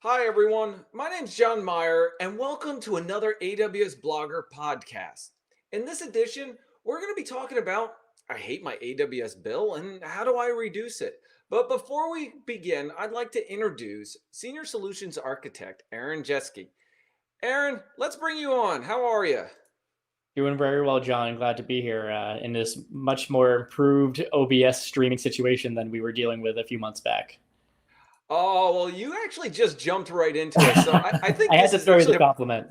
Hi, everyone. My name's John Myer, and welcome to another AWS Blogger podcast. In this edition, we're going to be talking about I hate my AWS bill and how do I reduce it. But before we begin, I'd like to introduce Senior Solutions Architect Aaron Jeskey. Aaron, let's bring you on. How are you? Doing very well, John. Glad to be here in this much more improved OBS streaming situation than we were dealing with a few months back. Oh, well, you actually just jumped right into it. So I think I had this to is throw you the actually compliment.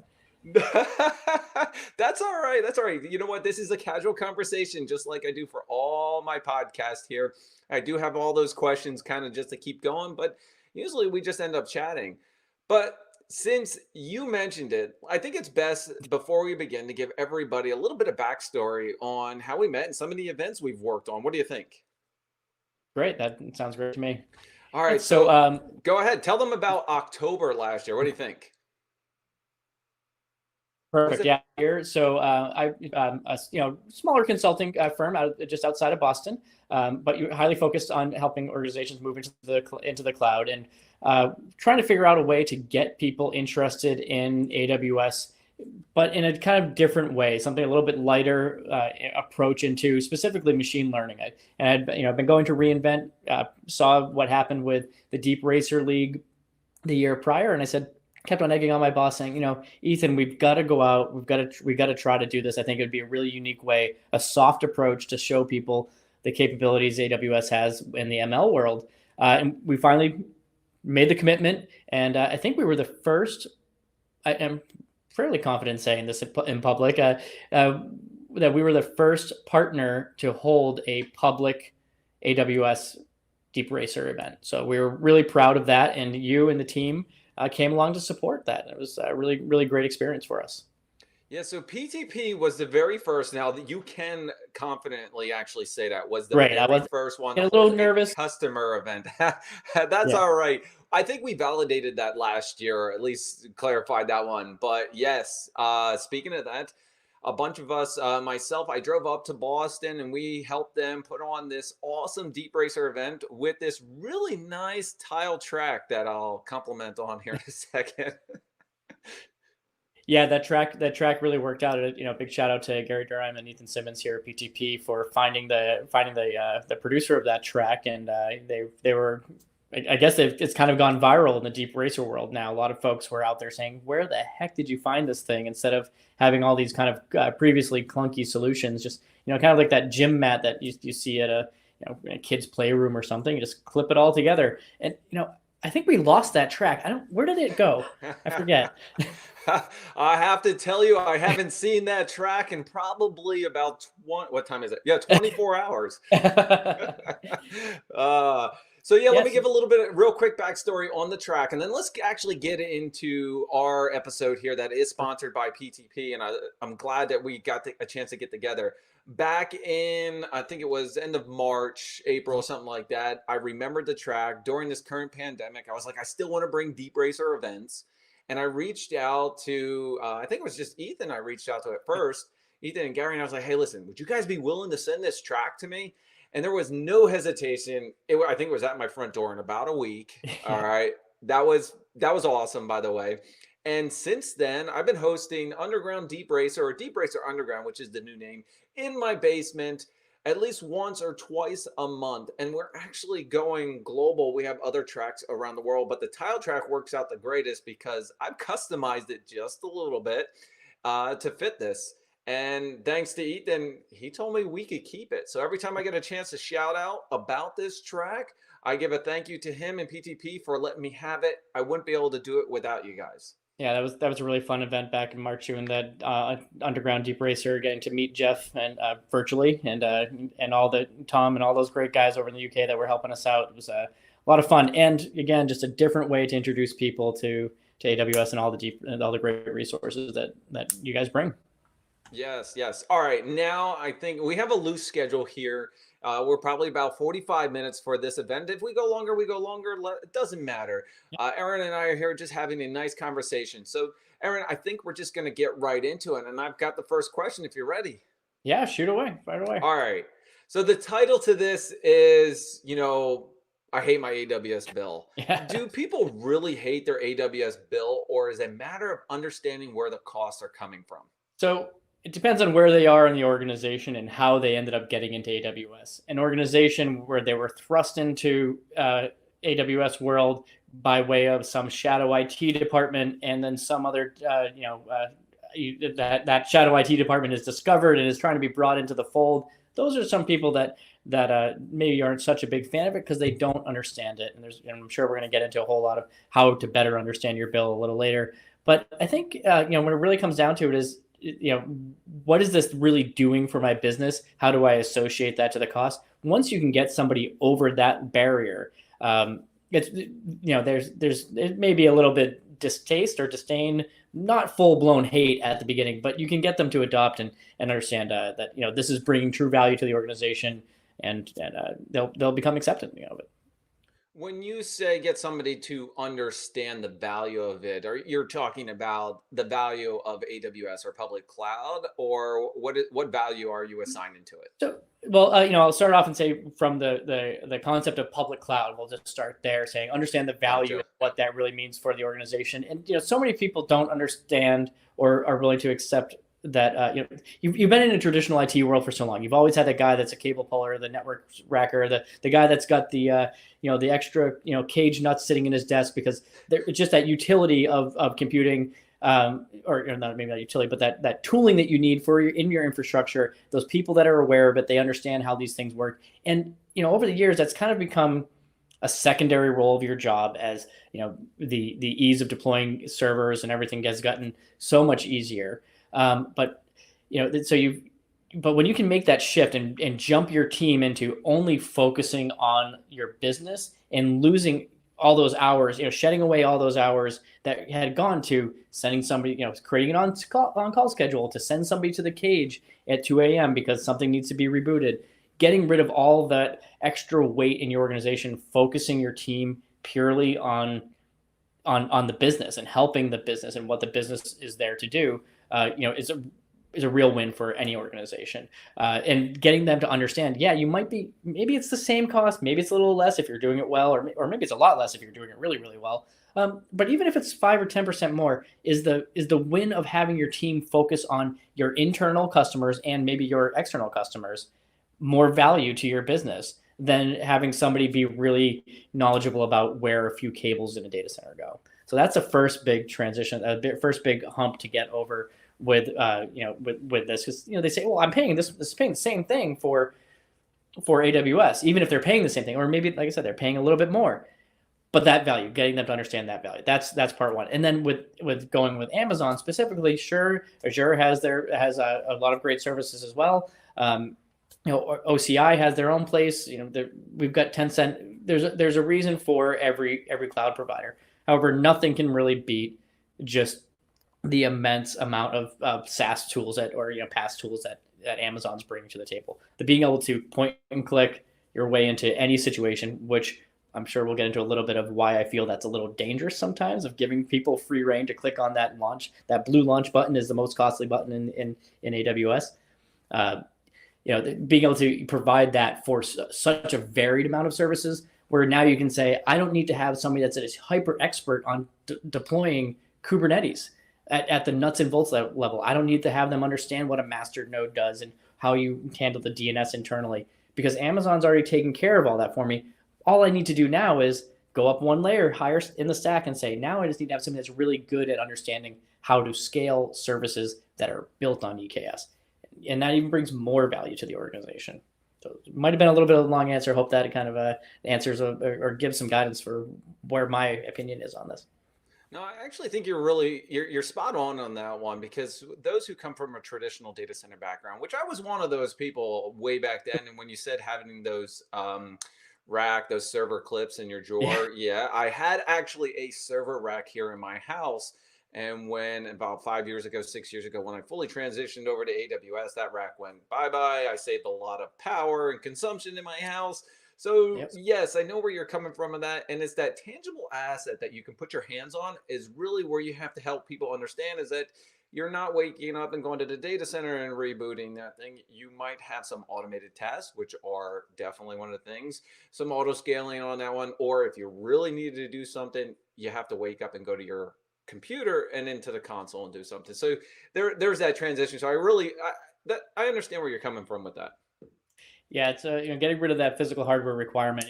That's all right. That's all right. You know what? This is a casual conversation, just like I do for all my podcasts here. I do have all those questions kind of just to keep going, but usually we just end up chatting. But since you mentioned it, I think it's best before we begin to give everybody a little bit of backstory on how we met and some of the events we've worked on. What do you think? Great. That sounds great to me. All Yeah, right. so, So um, go ahead. Tell them about October last year. What do you think? Was Perfect. it? Yeah. Here. So I, a smaller consulting firm just outside of Boston, but you're highly focused on helping organizations move into the cloud and trying to figure out a way to get people interested in AWS, but in a kind of different way, something a little bit lighter approach into specifically machine learning. I've been going to reInvent, saw what happened with the Deep Racer League the year prior, and I said, kept on egging on my boss saying, Ethan, we've got to go out. We've got to try to do this. I think it would be a really unique way, a soft approach to show people the capabilities AWS has in the ML world. And we finally made the commitment. And I think we were the first, I am fairly confident saying this in public, that we were the first partner to hold a public AWS Deep Racer event. So we were really proud of that. And you and the team came along to support that. It was a really, really great experience for us. Yeah, so PTP was the very first. Now that you can confidently actually say that was the Great. I very was first one to a little hold a nervous. customer event. That's Yeah. all right. I think we validated that last year, or at least clarified that one. But yes, speaking of that, a bunch of us, myself, I drove up to Boston and we helped them put on this awesome Deep Racer event with this really nice tile track that I'll compliment on here in a second. Yeah, that track really worked out. Big shout out to Gary Durham and Ethan Simmons here at PTP for finding the producer of that track, and they were. I guess it's kind of gone viral in the Deep Racer world now. A lot of folks were out there saying, "Where the heck did you find this thing?" Instead of having all these kind of previously clunky solutions, just kind of like that gym mat that you see at a kid's playroom or something. You just clip it all together, and I think we lost that track. I don't. Where did it go? I forget. I have to tell you, I haven't seen that track in probably about what time is it? Yeah, 24 hours. uh, so yeah, let me Yes. give a little bit of real quick backstory on the track, and then let's actually get into our episode here that is sponsored by PTP, and I'm glad that we got a chance to get together. Back in, I think it was end of March, April, something like that. I remembered the track during this current pandemic. I was like, I still want to bring Deep Racer events. And I reached out to, I think it was just Ethan I reached out to at first, Ethan and Gary. And I was like, hey, listen, would you guys be willing to send this track to me? And there was no hesitation. I think it was at my front door in about a week. All right. That was awesome, by the way. And since then, I've been hosting Underground Deep Racer or Deep Racer Underground, which is the new name, in my basement at least once or twice a month. And we're actually going global. We have other tracks around the world, but the tile track works out the greatest because I've customized it just a little bit to fit this. And thanks to Ethan, he told me we could keep it. So every time I get a chance to shout out about this track, I give a thank you to him and PTP for letting me have it. I wouldn't be able to do it without you guys. Yeah, that was a really fun event back in March when that underground deep racer, getting to meet Jeff and virtually, and all the Tom and all those great guys over in the UK that were helping us out. It was a lot of fun, and again, just a different way to introduce people to AWS and all the great resources that you guys bring. Yes, yes. All right. Now I think we have a loose schedule here. We're probably about 45 minutes for this event. If we go longer, we go longer. It doesn't matter. Aaron and I are here just having a nice conversation. So, Aaron, I think we're just going to get right into it. And I've got the first question if you're ready. Yeah, shoot away, right away. All right. So the title to this is, I hate my AWS bill. Yeah. Do people really hate their AWS bill, or is it a matter of understanding where the costs are coming from? So it depends on where they are in the organization and how they ended up getting into AWS. An organization where they were thrust into AWS world by way of some shadow IT department, and then some other, that shadow IT department is discovered and is trying to be brought into the fold. Those are some people that maybe aren't such a big fan of it because they don't understand it. And I'm sure we're going to get into a whole lot of how to better understand your bill a little later. But I think when it really comes down to it is, what is this really doing for my business? How do I associate that to the cost? Once you can get somebody over that barrier, it's there's it may be a little bit distaste or disdain, not full blown hate at the beginning, but you can get them to adopt and understand that this is bringing true value to the organization, and they'll become accepting of it. When you say get somebody to understand the value of it, are you're talking about the value of AWS or public cloud, or what value are you assigning to it? So, well, I'll start off and say from the concept of public cloud, we'll just start there, saying understand the value Gotcha. and what that really means for the organization. And so many people don't understand or are willing to accept that. You've been in a traditional IT world for so long. You've always had the guy that's a cable puller, the network racker, the guy that's got the extra cage nuts sitting in his desk because it's just that utility of computing, or not maybe not utility, but that tooling that you need for in your infrastructure. Those people that are aware of it, they understand how these things work. And over the years, that's kind of become a secondary role of your job, as the ease of deploying servers and everything has gotten so much easier. But but when you can make that shift and jump your team into only focusing on your business and losing all those hours, shedding away all those hours that had gone to sending somebody, creating an on-call schedule to send somebody to the cage at 2 a.m. because something needs to be rebooted, getting rid of all that extra weight in your organization, focusing your team purely on the business and helping the business and what the business is there to do, is a real win for any organization. And getting them to understand, maybe it's the same cost, maybe it's a little less if you're doing it well, or maybe it's a lot less if you're doing it really, really well. But even if it's 5 or 10% more, is the win of having your team focus on your internal customers and maybe your external customers more value to your business than having somebody be really knowledgeable about where a few cables in a data center go. So that's the first big transition, first big hump to get over with this, because they say, well, I'm paying paying the same thing for AWS, even if they're paying the same thing, or maybe, like I said, they're paying a little bit more. But that value, getting them to understand that value, that's part one. And then with going with Amazon specifically, sure, Azure has a lot of great services as well. OCI has their own place. We've got Tencent. There's a reason for every cloud provider. However, nothing can really beat just the immense amount of SaaS tools or PaaS tools that Amazon's bringing to the table. The being able to point and click your way into any situation, which I'm sure we'll get into a little bit of why I feel that's a little dangerous sometimes, of giving people free reign to click on that launch. That blue launch button is the most costly button in AWS. Being able to provide that for such a varied amount of services, where now you can say, I don't need to have somebody that's a hyper expert on deploying Kubernetes at the nuts and bolts level. I don't need to have them understand what a master node does and how you handle the DNS internally, because Amazon's already taken care of all that for me. All I need to do now is go up one layer higher in the stack and say, now I just need to have something that's really good at understanding how to scale services that are built on EKS. And that even brings more value to the organization. So it might have been a little bit of a long answer. Hope that it kind of answers or gives some guidance for where my opinion is on this. No, I actually think you're spot on that one, because those who come from a traditional data center background, which I was one of those people way back then, and when you said having those those server clips in your drawer, I had actually a server rack here in my house. And when about 5 years ago, 6 years ago, when I fully transitioned over to AWS, that rack went bye-bye. I saved a lot of power and consumption in my house. So yes, I know where you're coming from on that. And it's that tangible asset that you can put your hands on is really where you have to help people understand, is that you're not waking up and going to the data center and rebooting that thing. You might have some automated tasks, which are definitely one of the things, some auto scaling on that one. Or if you really needed to do something, you have to wake up and go to your computer and into the console and do something. So there's that transition. So I understand where you're coming from with that. Yeah, it's getting rid of that physical hardware requirement.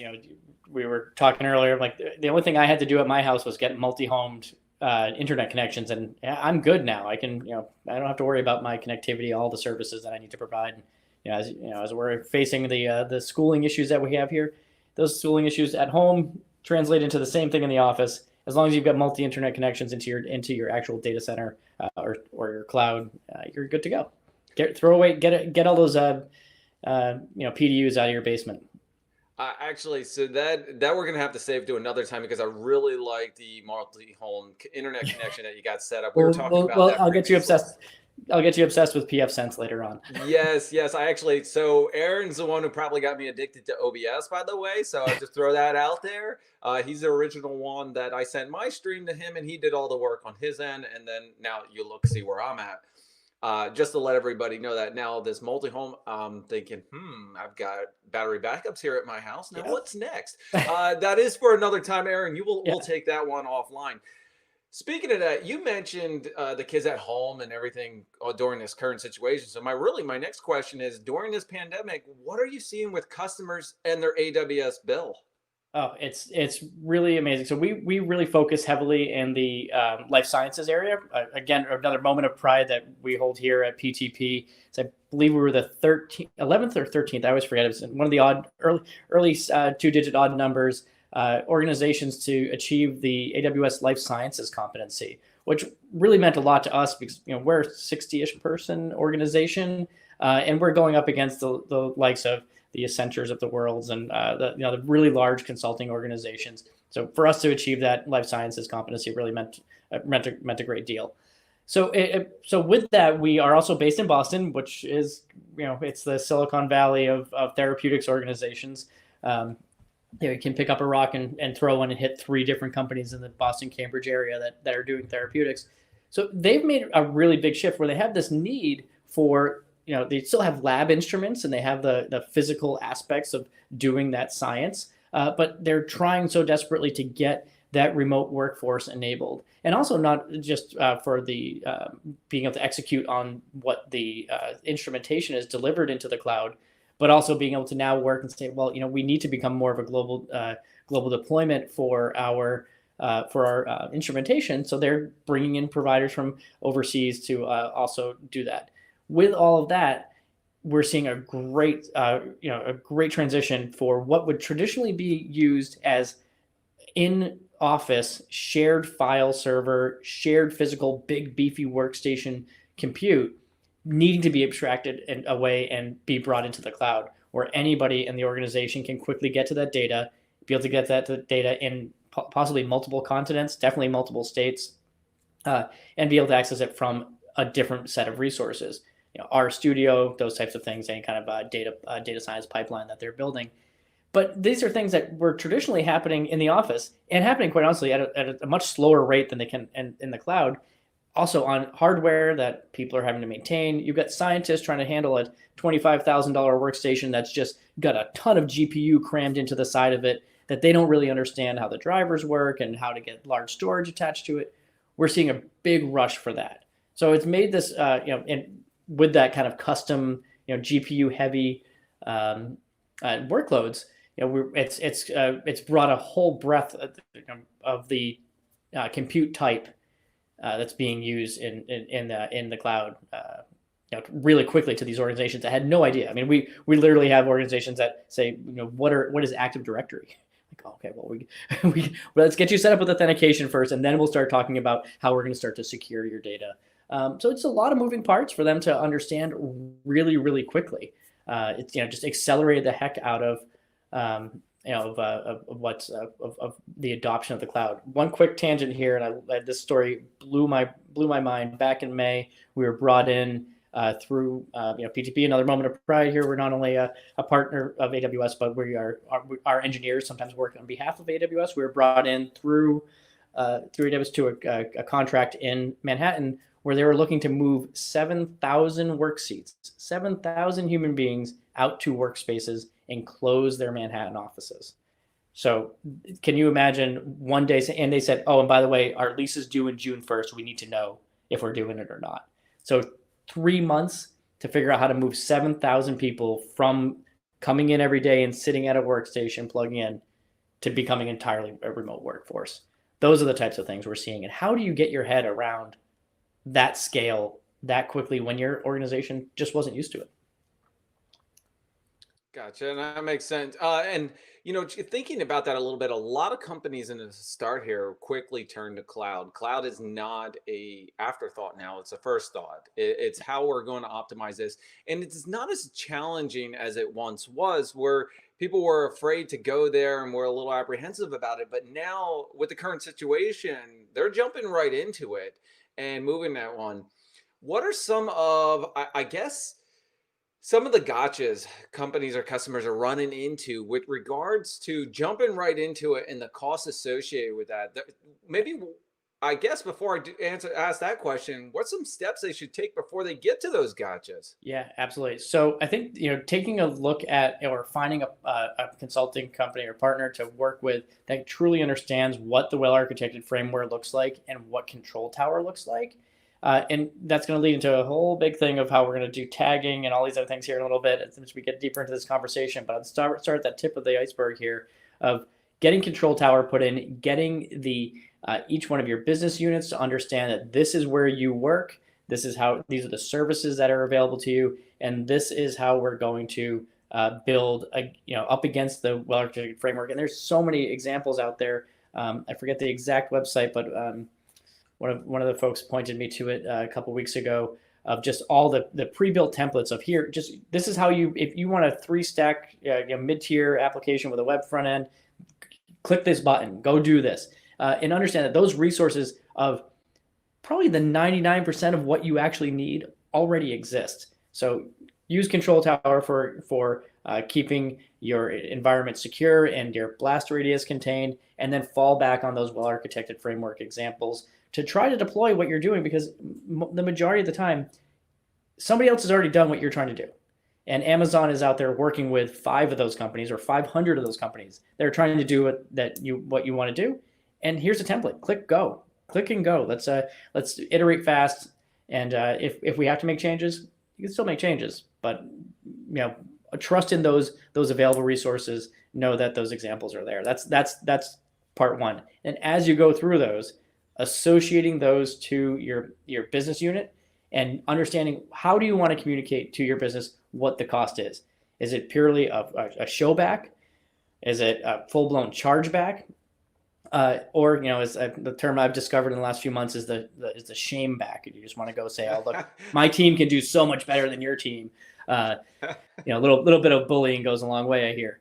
We were talking earlier, like the only thing I had to do at my house was get multi-homed internet connections, and I'm good now. I can, I don't have to worry about my connectivity, all the services that I need to provide. As we're facing the schooling issues that we have here, those schooling issues at home translate into the same thing in the office. As long as you've got multi-internet connections into your actual data center or your cloud, you're good to go. Get all those PDUs out of your basement. Actually, so that we're gonna have to save to another time because I really like the multi-home internet connection that you got set up. We were talking about that. I'll get you obsessed. I'll get you obsessed with pfSense later on. Yes. So Aaron's the one who probably got me addicted to OBS, by the way. So I'll just throw that out there. He's the original one that I sent my stream to him, and he did all the work on his end. And then now you see where I'm at. Just to let everybody know that now this multi-home, I'm thinking, I've got battery backups here at my house. Now what's next? That is for another time, Aaron. We'll take that one offline. Speaking of that, you mentioned the kids at home and everything during this current situation. So my next question is, during this pandemic, what are you seeing with customers and their AWS bill? Oh, it's really amazing. So we really focus heavily in the life sciences area. Again, another moment of pride that we hold here at PTP. So I believe we were the 11th or 13th. I always forget. It was one of the early two-digit odd numbers organizations to achieve the AWS life sciences competency, which really meant a lot to us because we're a 60-ish person organization, and we're going up against the likes of the Accentures of the worlds and the really large consulting organizations. So for us to achieve that life sciences competency really meant a great deal. So with that, we are also based in Boston, which is it's the Silicon Valley of therapeutics organizations. You can pick up a rock and throw one and hit 3 different companies in the Boston, Cambridge area that are doing therapeutics. So they've made a really big shift where they have this need for they still have lab instruments and they have the physical aspects of doing that science, but they're trying so desperately to get that remote workforce enabled. And also not just for the being able to execute on what the instrumentation is delivered into the cloud, but also being able to now work and say, well, we need to become more of a global deployment for our instrumentation. So they're bringing in providers from overseas to also do that. With all of that, we're seeing a great transition for what would traditionally be used as in-office shared file server, shared physical big beefy workstation compute, needing to be abstracted away and be brought into the cloud, where anybody in the organization can quickly get to that data, be able to get that data in possibly multiple continents, definitely multiple states, and be able to access it from a different set of resources. R Studio, those types of things, any kind of data science pipeline that they're building. But these are things that were traditionally happening in the office and happening, quite honestly, at a much slower rate than they can in the cloud. Also on hardware that people are having to maintain. You've got scientists trying to handle a $25,000 workstation that's just got a ton of GPU crammed into the side of it that they don't really understand how the drivers work and how to get large storage attached to it. We're seeing a big rush for that. So it's made this, with that kind of custom, GPU heavy workloads, it's brought a whole breadth of the compute type that's being used in the cloud really quickly to these organizations that had no idea. I mean, we literally have organizations that say, what is Active Directory? Like, okay, well, let's get you set up with authentication first, and then we'll start talking about how we're going to start to secure your data. So it's a lot of moving parts for them to understand really, really quickly. It's just accelerated the heck out of the adoption of the cloud. One quick tangent here, and this story blew my mind. Back in May, we were brought in through PTP. Another moment of pride here. We're not only a partner of AWS, but our engineers sometimes work on behalf of AWS. We were brought in through AWS to a contract in Manhattan where they were looking to move 7,000 work seats, 7,000 human beings out to workspaces and close their Manhattan offices. So can you imagine one day, and they said, oh, and by the way, our lease is due in June 1st. We need to know if we're doing it or not. So 3 months to figure out how to move 7,000 people from coming in every day and sitting at a workstation, plugging in, to becoming entirely a remote workforce. Those are the types of things we're seeing. And how do you get your head around that scale that quickly when your organization just wasn't used to it? Gotcha, and that makes sense. And thinking about that a little bit, a lot of companies in the start here quickly turn to cloud. Cloud is not a afterthought now; it's a first thought. It's how we're going to optimize this, and it's not as challenging as it once was, where people were afraid to go there and were a little apprehensive about it. But now, with the current situation, they're jumping right into it and moving that one. What are some of, I guess, some of the gotchas companies or customers are running into with regards to jumping right into it and the costs associated with that? Maybe, I guess, before I ask that question, what's some steps they should take before they get to those gotchas? Yeah, absolutely. So I think, taking a look at or finding a consulting company or partner to work with that truly understands what the well-architected framework looks like and what control tower looks like. And that's going to lead into a whole big thing of how we're going to do tagging and all these other things here in a little bit as we get deeper into this conversation. But I'll start at that tip of the iceberg here of getting control tower put in, getting the each one of your business units to understand that this is where you work. This is how, these are the services that are available to you, and this is how we're going to build up against the well-architected framework. And there's so many examples out there. I forget the exact website, but one of the folks pointed me to it a couple weeks ago of just all the pre-built templates of here. Just this is how if you want a 3-stack mid-tier application with a web front end, click this button, go do this, and understand that those resources of probably the 99% of what you actually need already exist. So use control tower for keeping your environment secure and your blast radius contained, and then fall back on those well-architected framework examples to try to deploy what you're doing, because the majority of the time, somebody else has already done what you're trying to do. And Amazon is out there working with 5 of those companies or 500 of those companies. They're trying to do what you want to do. And here's a template. Click go. Click and go. Let's iterate fast. And if we have to make changes, you can still make changes. But trust in those available resources. Know that those examples are there. That's part one. And as you go through those, associating those to your business unit and understanding how do you want to communicate to your business what the cost is. Is it purely a show back? Is it a full-blown chargeback? Or is the term I've discovered in the last few months is the shame back. You just want to go say, oh, look, my team can do so much better than your team. A little bit of bullying goes a long way, I hear.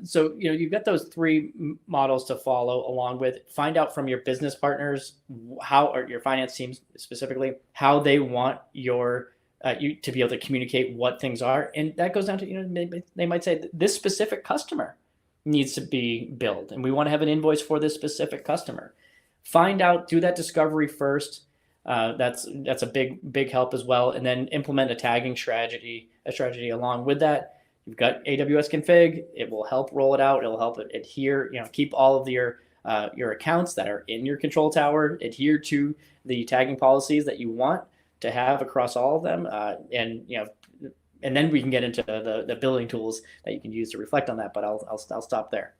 So you've got those 3 models to follow along with. Find out from your business partners or your finance teams specifically, how they want you to be able to communicate what things are. And that goes down to, they might say this specific customer needs to be billed, and we want to have an invoice for this specific customer. Find out, do that discovery first. That's a big help as well. And then implement a tagging strategy along with that. You've got AWS config. It will help roll it out. It'll help it adhere, keep all of your accounts that are in your control tower, adhere to the tagging policies that you want to have across all of them. And then we can get into the building tools that you can use to reflect on that. But I'll stop there.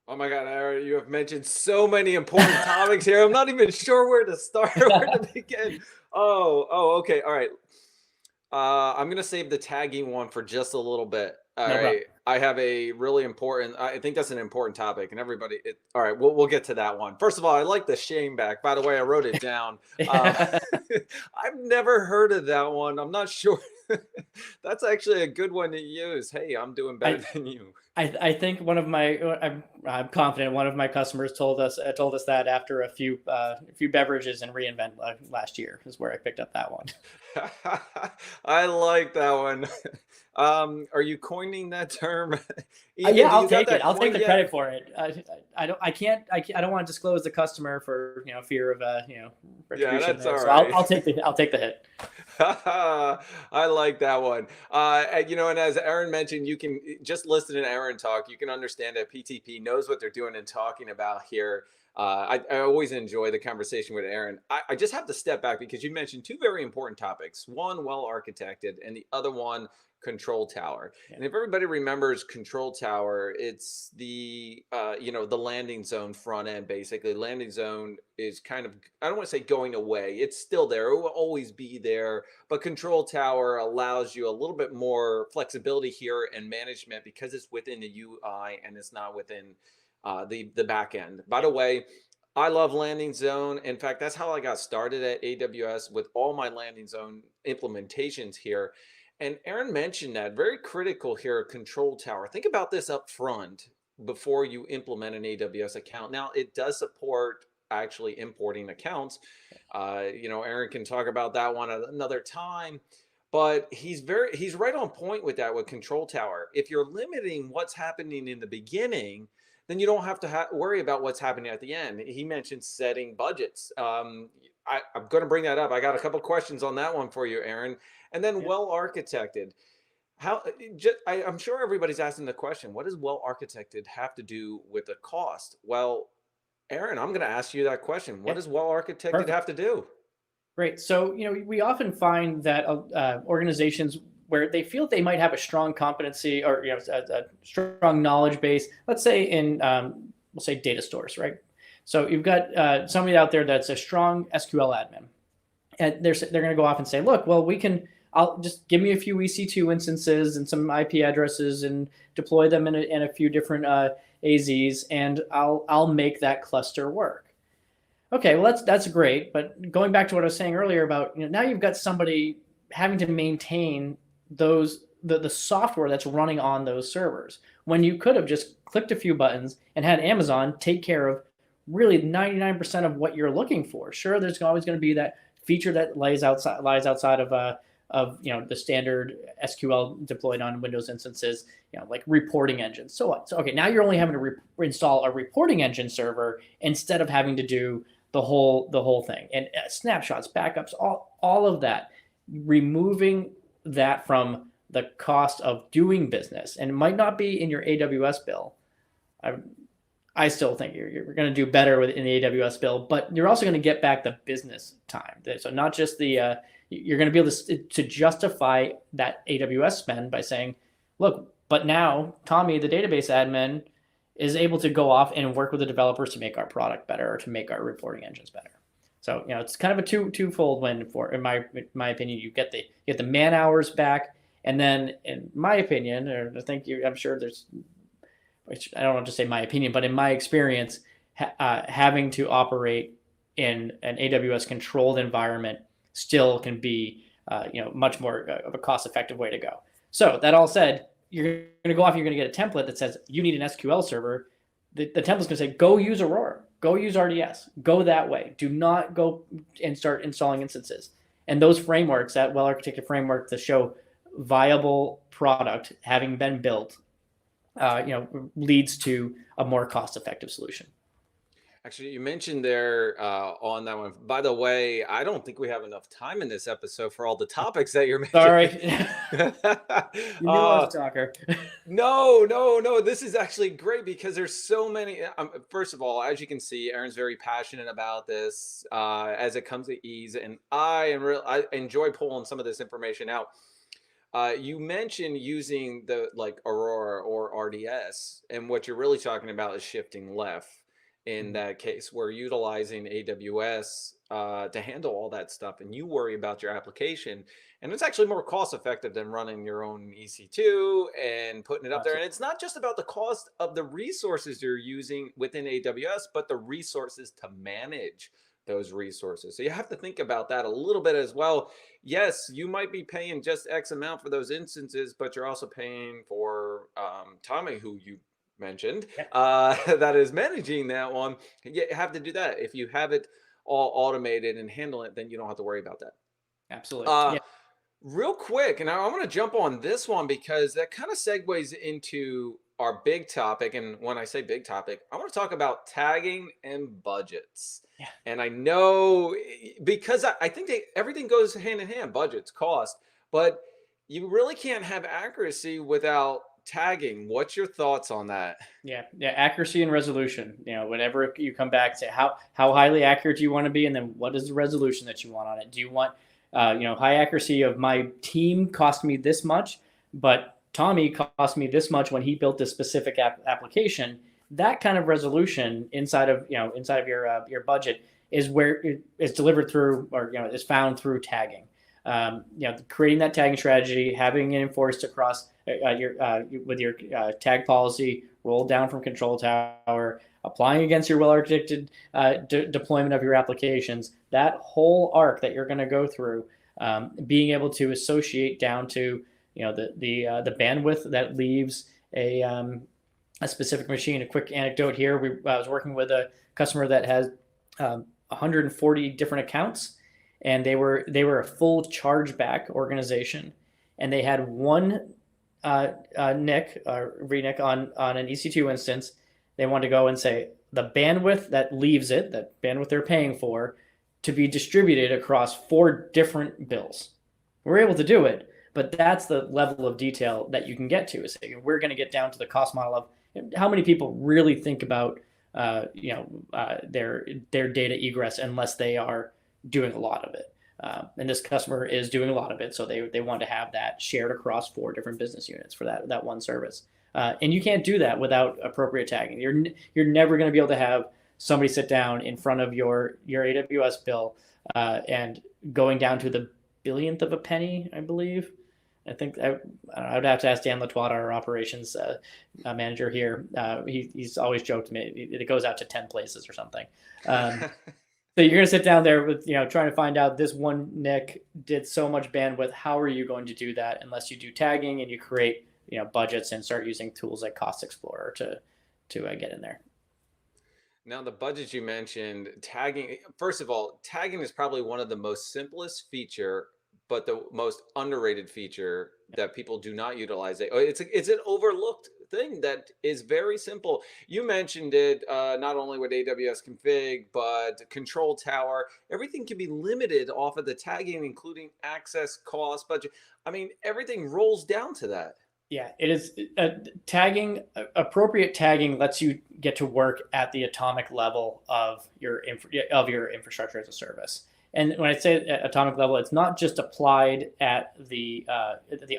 Oh my God, Aaron, you have mentioned so many important topics here. I'm not even sure where to start, where to begin. Oh, okay. All right. I'm going to save the tagging one for just a little bit. All right. I have a really important, I think that's an important topic, and all right, we'll get to that one. First of all, I like the shame back. By the way, I wrote it down. I've never heard of that one. I'm not sure. That's actually a good one to use. Hey, I'm doing better than you. I think I'm confident one of my customers told us that after a few beverages in reInvent last year is where I picked up that one. I like that one. Are you coining that term? term? Even Yeah, do I'll you got take it. that I'll take the yeah. credit for it. I don't want to disclose the customer for, fear of, Yeah, retribution that's there. all So right. I'll take the hit. I like that one. And as Aaron mentioned, you can just listen to Aaron talk. You can understand that PTP knows what they're doing and talking about here. I always enjoy the conversation with Aaron. I just have to step back because you mentioned two very important topics. One, well architected, and the other one, control tower. Yeah. And if everybody remembers control tower, it's the the landing zone front end. Basically, landing zone is kind of, I don't want to say going away. It's still there. It will always be there. But control tower allows you a little bit more flexibility here and management because it's within the UI and it's not within the back end. By the way, I love landing zone. In fact, that's how I got started at AWS with all my landing zone implementations here. And Aaron mentioned that very critical here, control tower. Think about this up front before you implement an AWS account. Now, it does support actually importing accounts. Aaron can talk about that one at another time, but he's right on point with that with control tower. If you're limiting what's happening in the beginning, then you don't have to worry about what's happening at the end. He mentioned setting budgets. I'm going to bring that up. I got a couple questions on that one for you, Aaron. And then Yeah. well architected. I'm sure everybody's asking the question, what does well architected have to do with the cost? Well, Aaron, I'm going to ask you that question. What Yeah. does well architected Perfect. have to do? Great. So, we often find that organizations where they feel they might have a strong competency or a strong knowledge base, let's say in we'll say data stores, right? So you've got somebody out there that's a strong SQL admin, and they're going to go off and say, look, well, I'll just give me a few EC2 instances and some IP addresses and deploy them in a few different AZs, and I'll make that cluster work. Okay, well that's great, but going back to what I was saying earlier about now you've got somebody having to maintain the software that's running on those servers when you could have just clicked a few buttons and had Amazon take care of really 99% of what you're looking for. Sure, there's always going to be that feature that lies outside of the standard SQL deployed on Windows instances, like reporting engines. So okay, now you're only having to install a reporting engine server instead of having to do the whole thing, and snapshots, backups, all of that, removing that from the cost of doing business. And it might not be in your AWS bill. I still think you're going to do better in the AWS bill, but you're also going to get back the business time. So not just you're going to be able to justify that AWS spend by saying, look, but now Tommy, the database admin, is able to go off and work with the developers to make our product better or to make our reporting engines better. So it's kind of a twofold win in my opinion. You get the man hours back, and then in my opinion, or I'm sure there's, which I don't want to say my opinion, but in my experience, having to operate in an AWS controlled environment still can be much more of a cost-effective way to go. So that all said, you're going to go off, you're going to get a template that says you need an SQL server. The template's going to say, go use Aurora, go use RDS, go that way. Do not go and start installing instances. And those frameworks, that well-architected framework to show viable product having been built, leads to a more cost-effective solution. Actually, you mentioned there on that one. By the way, I don't think we have enough time in this episode for all the topics that you're mentioning. Sorry. You knew I was a talker. No. This is actually great because there's so many. First of all, as you can see, Aaron's very passionate about this as it comes to ease, and I enjoy pulling some of this information out. You mentioned using the Aurora or RDS, and what you're really talking about is shifting left. In that case, we're utilizing AWS to handle all that stuff, and you worry about your application. And it's actually more cost effective than running your own EC2 and putting it up there. And it's not just about the cost of the resources you're using within AWS, but the resources to manage those resources. So you have to think about that a little bit as well. Yes, you might be paying just X amount for those instances, but you're also paying for Tommy, who you mentioned, that is managing that one. You have to do that. If you have it all automated and handle it, then you don't have to worry about that. Absolutely. Real quick, and I want to jump on this one because that kind of segues into our big topic. And when I say big topic, I want to talk about tagging and budgets. Yeah. And I know because I think everything goes hand in hand, budgets, cost, but you really can't have accuracy without tagging. What's your thoughts on that? Yeah, accuracy and resolution. Whenever you come back, say how highly accurate do you want to be, and then what is the resolution that you want on it? Do you want high accuracy of my team cost me this much, but Tommy cost me this much when he built this specific application? That kind of resolution inside of your budget is where it is delivered through, or is found through tagging. Creating that tagging strategy, having it enforced across with your tag policy, rolled down from control tower, applying against your well-architected deployment of your applications. That whole arc that you're going to go through, being able to associate down to the bandwidth that leaves a specific machine. A quick anecdote here: I was working with a customer that has 140 different accounts, and they were a full chargeback organization, and they had one NIC or VNIC on an EC2 instance. They wanted to go and say the bandwidth that leaves it, that bandwidth they're paying for, to be distributed across 4 different bills. We're able to do it, but that's the level of detail that you can get to. Is we're going to get down to the cost model of how many people really think about their data egress unless they are doing a lot of it. And this customer is doing a lot of it, so they want to have that shared across 4 different business units for that one service. And you can't do that without appropriate tagging. You're never going to be able to have somebody sit down in front of your AWS bill and going down to the billionth of a penny, I believe. I think I would have to ask Dan Latois, our operations manager here. He's always joked to me it goes out to 10 places or something. So you're going to sit down there with, trying to find out this one NIC did so much bandwidth. How are you going to do that unless you do tagging and you create, budgets and start using tools like Cost Explorer to get in there? Now, the budgets you mentioned, tagging, first of all, tagging is probably one of the most simplest feature, but the most underrated feature that people do not utilize. It's an overlooked thing that is very simple. You mentioned it, not only with AWS config, but control tower. Everything can be limited off of the tagging, including access, cost, budget. I mean, everything rolls down to that. Yeah, it is. Tagging, appropriate tagging lets you get to work at the atomic level of your infrastructure as a service. And when I say at atomic level, it's not just applied at the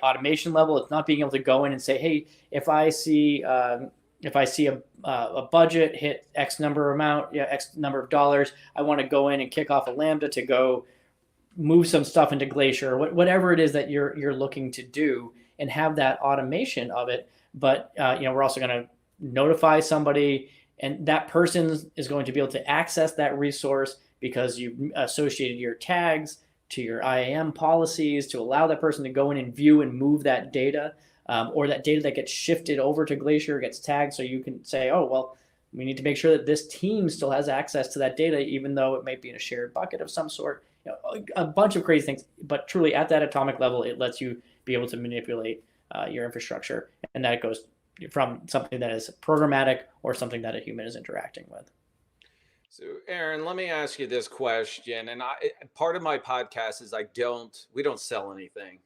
automation level. It's not being able to go in and say, hey, if I see a budget hit X number of dollars, I want to go in and kick off a Lambda to go move some stuff into Glacier, or whatever it is that you're looking to do, and have that automation of it. But we're also going to notify somebody, and that person is going to be able to access that resource because you've associated your tags to your IAM policies to allow that person to go in and view and move that data, or that data that gets shifted over to Glacier gets tagged, so you can say, oh, well, we need to make sure that this team still has access to that data, even though it might be in a shared bucket of some sort. A bunch of crazy things, but truly at that atomic level, it lets you be able to manipulate your infrastructure, and that goes from something that is programmatic or something that a human is interacting with. So, Aaron, let me ask you this question. And part of my podcast is we don't sell anything.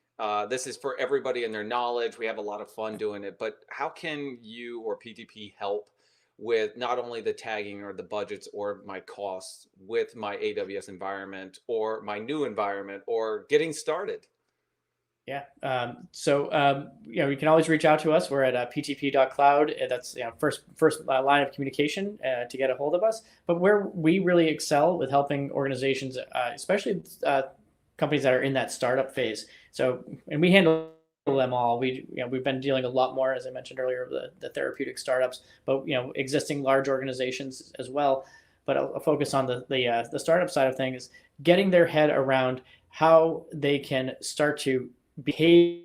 This is for everybody and their knowledge. We have a lot of fun doing it. But how can you or PTP help with not only the tagging or the budgets or my costs with my AWS environment or my new environment or getting started? Yeah. You can always reach out to us. We're at ptp.cloud. That's first line of communication to get a hold of us. But where we really excel with helping organizations, especially companies that are in that startup phase. And we handle them all. We've been dealing a lot more, as I mentioned earlier, of the therapeutic startups, but existing large organizations as well. But I'll focus on the startup side of things, getting their head around how they can start to behave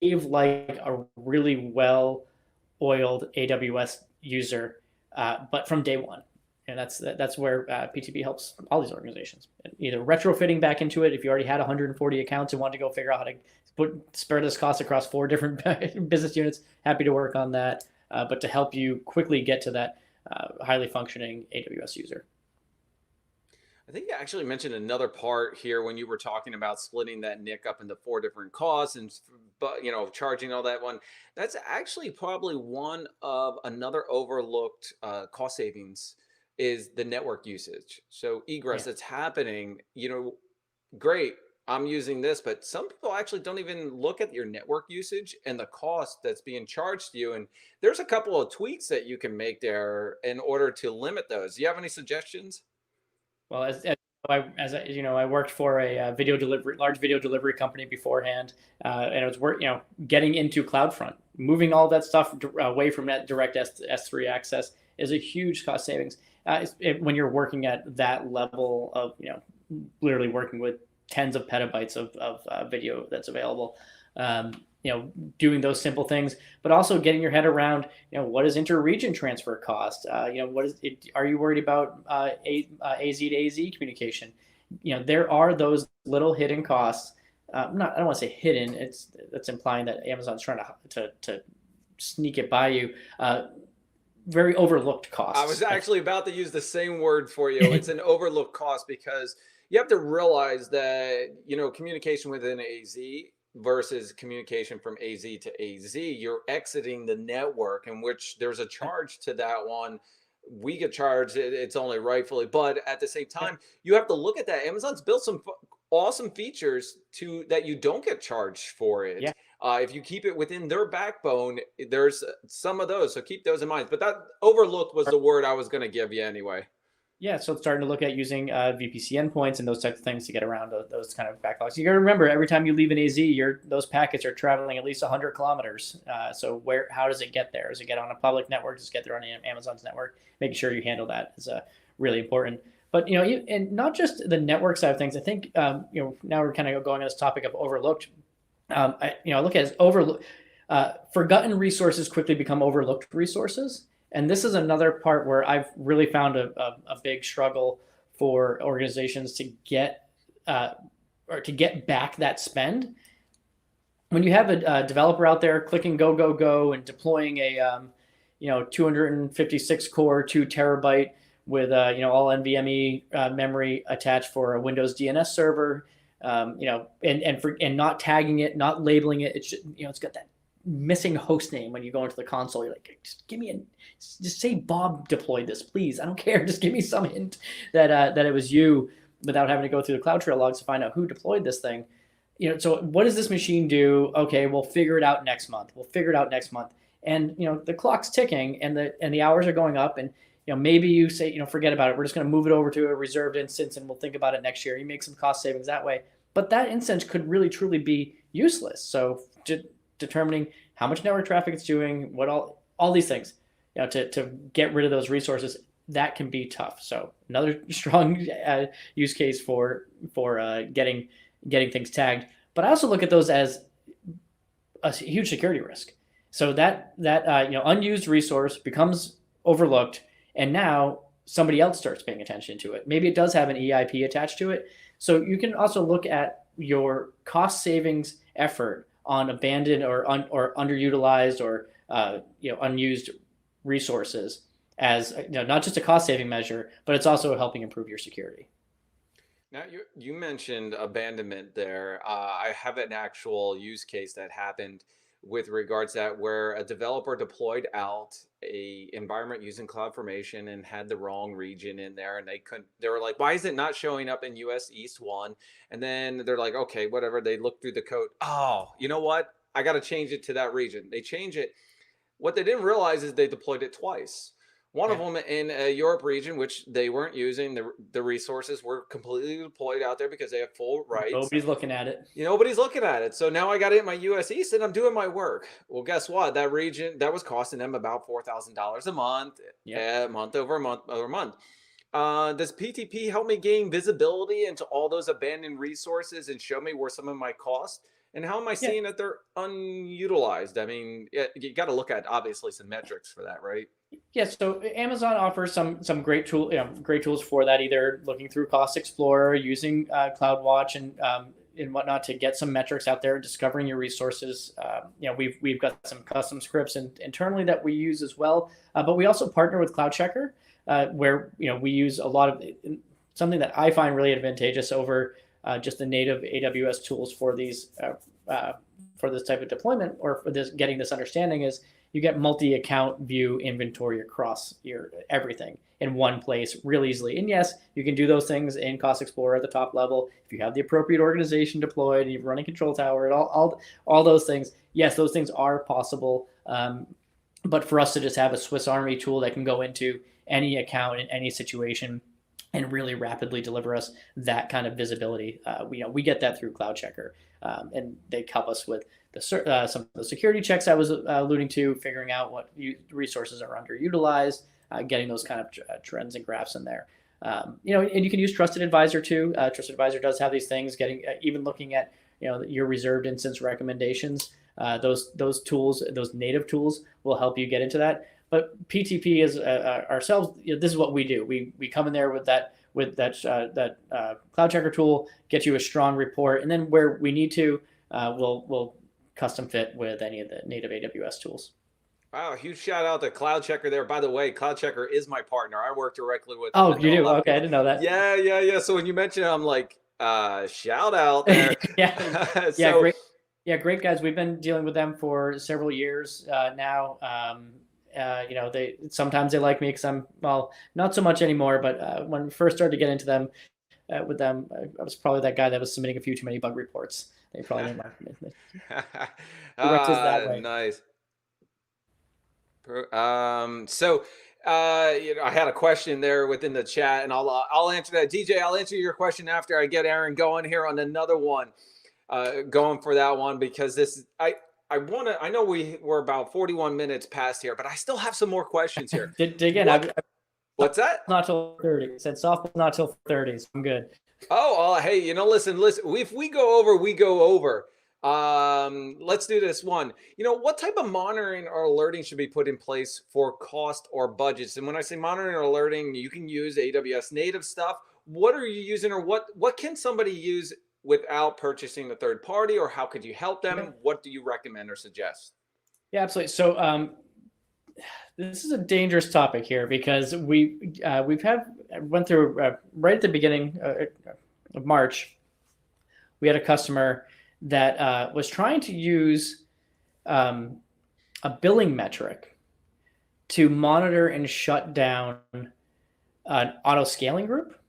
like a really well-oiled AWS user, but from day one. And that's where PTP helps all these organizations. Either retrofitting back into it if you already had 140 accounts and want to go figure out how to spread this cost across 4 different business units. Happy to work on that, but to help you quickly get to that highly functioning AWS user. I think you actually mentioned another part here when you were talking about splitting that NIC up into 4 different costs and but charging all that one. That's actually probably one of another overlooked cost savings is the network usage. So egress Yeah. that's happening, great. I'm using this, but some people actually don't even look at your network usage and the cost that's being charged to you. And there's a couple of tweaks that you can make there in order to limit those. Do you have any suggestions? Well, I worked for a large video delivery company beforehand, and it was getting into CloudFront, moving all that stuff away from that direct S3 access is a huge cost savings. When you're working at that level of literally working with tens of petabytes of video that's available. Doing those simple things, but also getting your head around, what is inter-region transfer cost? What is it? Are you worried about AZ to AZ communication? There are those little hidden costs. I don't want to say hidden. That's implying that Amazon's trying to sneak it by you. Very overlooked costs. I was actually about to use the same word for you. It's an overlooked cost because you have to realize that, communication within AZ versus communication from AZ to AZ, you're exiting the network in which there's a charge to that one. We get charged, it's only rightfully, but at the same time, you have to look at that. Amazon's built some awesome features that you don't get charged for it. Yeah. If you keep it within their backbone, there's some of those. So keep those in mind. But that overlooked was the word I was going to give you anyway. Yeah, so it's starting to look at using VPC endpoints and those types of things to get around those kind of backlogs. You got to remember, every time you leave an AZ, those packets are traveling at least 100 kilometers. So how does it get there? Does it get on a public network? Does it get there on Amazon's network? Making sure you handle that is really important. But and not just the network side of things. I think now we're kind of going on this topic of overlooked. I look at it as forgotten resources quickly become overlooked resources. And this is another part where I've really found a big struggle for organizations to get back that spend. When you have a developer out there clicking go and deploying a 256 core 2 terabyte with all NVMe memory attached for a Windows DNS server, and not tagging it, not labeling it, it's got that missing host name when you go into the console. You're like, just say Bob deployed this, please. I don't care. Just give me some hint that it was you, without having to go through the CloudTrail logs to find out who deployed this thing. So what does this machine do? Okay, we'll figure it out next month. And the clock's ticking, and the hours are going up, and maybe you say, forget about it. We're just going to move it over to a reserved instance, and we'll think about it next year. You make some cost savings that way, but that instance could really truly be useless. So determining how much network traffic it's doing, what all these things, to get rid of those resources, that can be tough. So another strong use case for getting things tagged. But I also look at those as a huge security risk. So that unused resource becomes overlooked, and now somebody else starts paying attention to it. Maybe it does have an EIP attached to it. So you can also look at your cost savings effort on abandoned or underutilized or unused resources as not just a cost saving measure, but it's also helping improve your security. Now you mentioned abandonment there. I have an actual use case that happened with regards to that, where a developer deployed out a environment using CloudFormation and had the wrong region in there, and they were like, why is it not showing up in US East 1? And then they're like, okay, whatever. They look through the code. Oh, you know what? I got to change it to that region. They change it. What they didn't realize is they deployed it twice. One of them in a Europe region, which they weren't using. The resources were completely deployed out there because they have full rights. Nobody's looking at it. Nobody's looking at it. So now I got it in my US East and I'm doing my work. Well, guess what? That region, that was costing them about $4,000 a month, month over month over month. Does PTP help me gain visibility into all those abandoned resources and show me where some of my costs And how am I Yeah. seeing that they're unutilized? I mean, you got to look at obviously some metrics for that, right? Yeah, so Amazon offers some great great tools for that. Either looking through Cost Explorer, using CloudWatch, and whatnot to get some metrics out there, discovering your resources. We've got some custom scripts internally that we use as well, but we also partner with CloudCheckr, where we use a lot of something that I find really advantageous over just the native AWS tools for these for this type of deployment, or for this getting this understanding, is you get multi-account view inventory across your everything in one place real easily. And yes, you can do those things in Cost Explorer at the top level if you have the appropriate organization deployed and you're running control tower and all those things. Yes, those things are possible. But for us to just have a Swiss Army tool that can go into any account in any situation and really rapidly deliver us that kind of visibility, we get that through CloudCheckr, and they help us with some of the security checks I was alluding to, figuring out what resources are underutilized, getting those kind of trends and graphs in there. And you can use Trusted Advisor too. Trusted Advisor does have these things, getting even looking at your reserved instance recommendations. Those tools, those native tools, will help you get into that. But PTP is ourselves. This is what we do. We come in there with that CloudCheckr tool, get you a strong report, and then where we need to, we'll custom fit with any of the native AWS tools. Wow, huge shout out to CloudCheckr there. By the way, CloudCheckr is my partner. I work directly with. Oh, you do? Okay, I didn't know that. Yeah. So when you mentioned it, I'm like, shout out there. Yeah, great guys. We've been dealing with them for several years now. They sometimes they like me because I'm, well, not so much anymore. But when we first started to get into them, with them, I was probably that guy that was submitting a few too many bug reports. They probably didn't like me. That way. Nice. I had a question there within the chat, and I'll answer that. DJ, I'll answer your question after I get Aaron going here on another one. Going for that one, because I know we're about 41 minutes past here, but I still have some more questions here. Dig in. What's that? Not till 30. Said softball not till 30. So I'm good. Oh, hey, listen. If we go over, we go over. Let's do this one. What type of monitoring or alerting should be put in place for cost or budgets? And when I say monitoring or alerting, you can use AWS native stuff. What are you using, or what can somebody use without purchasing the third party, or how could you help them? Okay. What do you recommend or suggest? Yeah, absolutely. So this is a dangerous topic here, because we went through right at the beginning of March. We had a customer that was trying to use a billing metric to monitor and shut down an auto scaling group.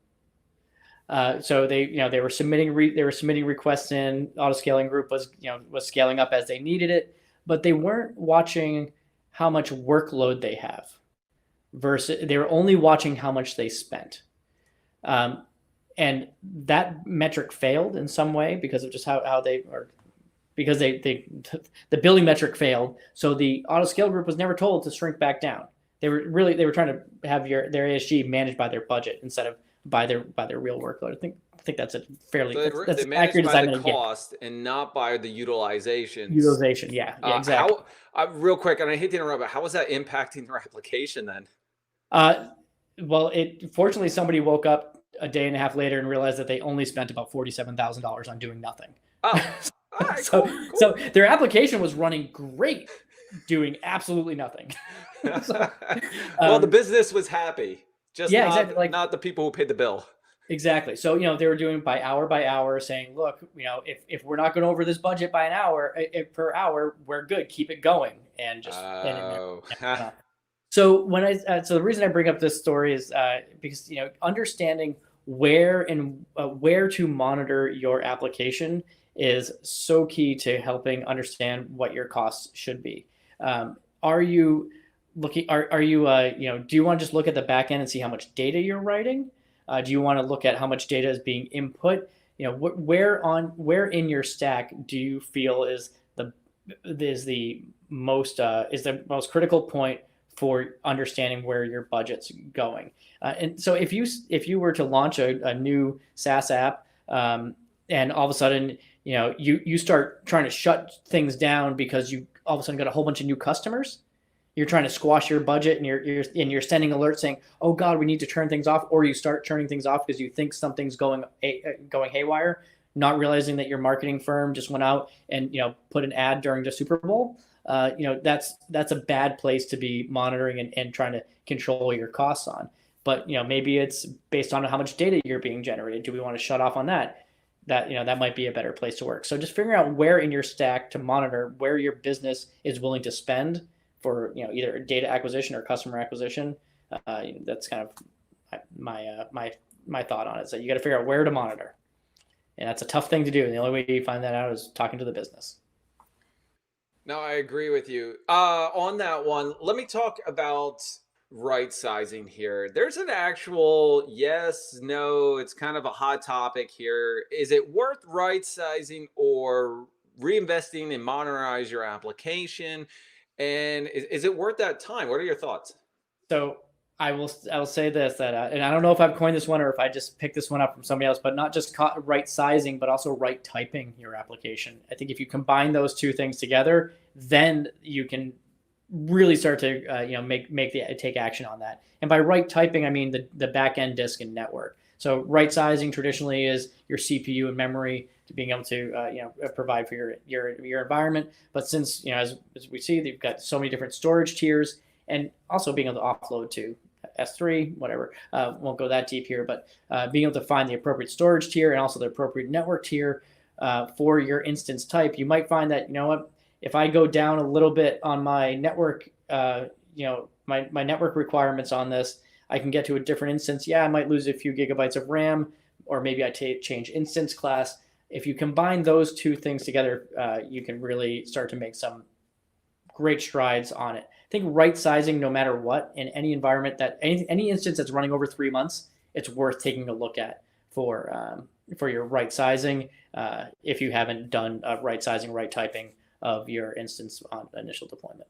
So they were submitting requests in. Auto scaling group was scaling up as they needed it, but they weren't watching how much workload they have, versus they were only watching how much they spent. And that metric failed in some way because of just how they are, because the billing metric failed. So the auto scale group was never told to shrink back down. They were trying to have their ASG managed by their budget instead of by their real workload. I think that's a fairly that's accurate by the cost and not by the utilization. Yeah, exactly. Real quick, and I hate to interrupt, but how is that impacting their application then? Well, fortunately somebody woke up a day and a half later and realized that they only spent about $47,000 on doing nothing. Oh, all right, so, cool. So their application was running great, doing absolutely nothing. Well, the business was happy. Just exactly. Not the people who paid the bill. Exactly. So, they were doing by hour, saying, look, if we're not going over this budget by an hour per hour, we're good. Keep it going. And just, so so the reason I bring up this story is because, understanding where to monitor your application is so key to helping understand what your costs should be. Are you looking, do you want to just look at the back end and see how much data you're writing? Do you want to look at how much data is being input? Where in your stack do you feel is the most critical point for understanding where your budget's going? And so if you were to launch a new SaaS app, and all of a sudden, you start trying to shut things down because you all of a sudden got a whole bunch of new customers. You're trying to squash your budget, and you're sending alerts saying, "Oh God, we need to turn things off," or you start turning things off because you think something's going haywire, not realizing that your marketing firm just went out and put an ad during the Super Bowl. That's a bad place to be monitoring and trying to control your costs on. But maybe it's based on how much data you're being generated. Do we want to shut off on that? That might be a better place to work. So just figuring out where in your stack to monitor where your business is willing to spend for either data acquisition or customer acquisition. That's kind of my thought on it. So you got to figure out where to monitor, and that's a tough thing to do. And the only way you find that out is talking to the business. No, I agree with you. On that one, let me talk about right sizing here. There's an actual yes, no, it's kind of a hot topic here. Is it worth right sizing or reinvesting and modernize your application? And is it worth that time? What are your thoughts? So I will say this, that and I don't know if I've coined this one or if I just picked this one up from somebody else, but not just right sizing, but also right typing your application. I think if you combine those two things together, then you can really start to take action on that. And by right typing, I mean the back end disk and network. So right sizing traditionally is your CPU and memory to being able to provide for your environment. But since as we see, they've got so many different storage tiers, and also being able to offload to S3, whatever. Won't go that deep here, but being able to find the appropriate storage tier and also the appropriate network tier for your instance type. You might find that if I go down a little bit on my network, my network requirements on this, I can get to a different instance. Yeah, I might lose a few gigabytes of RAM, or maybe I change instance class. If you combine those two things together, you can really start to make some great strides on it. I think right sizing, no matter what, in any environment, that any instance that's running over 3 months, it's worth taking a look at for your right sizing if you haven't done right sizing, right typing of your instance on initial deployment.